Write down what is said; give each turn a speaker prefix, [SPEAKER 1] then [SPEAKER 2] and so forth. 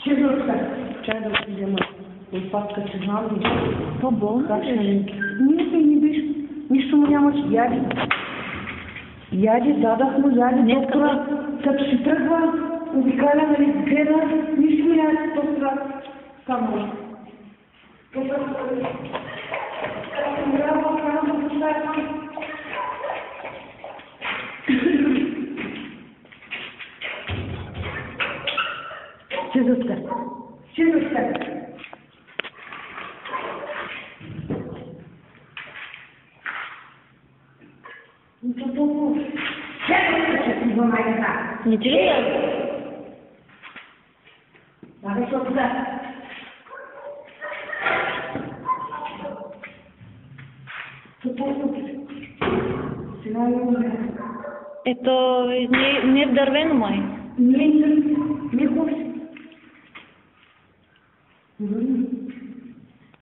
[SPEAKER 1] Сигурка, чай да си взема отпадка, че знам ли?
[SPEAKER 2] То болно
[SPEAKER 1] Как ще
[SPEAKER 2] ли?
[SPEAKER 1] не биш. Нищо му нямаш. Яде, дадах му, яде, доктора, като си тръгва, обикаля, нали, гледа, нищо му няма доктора. Само. Сидушка.
[SPEAKER 2] Не ти ли да?
[SPEAKER 1] Давай се отуда.
[SPEAKER 2] Ето, не е в дървено май.
[SPEAKER 1] Не хубаво.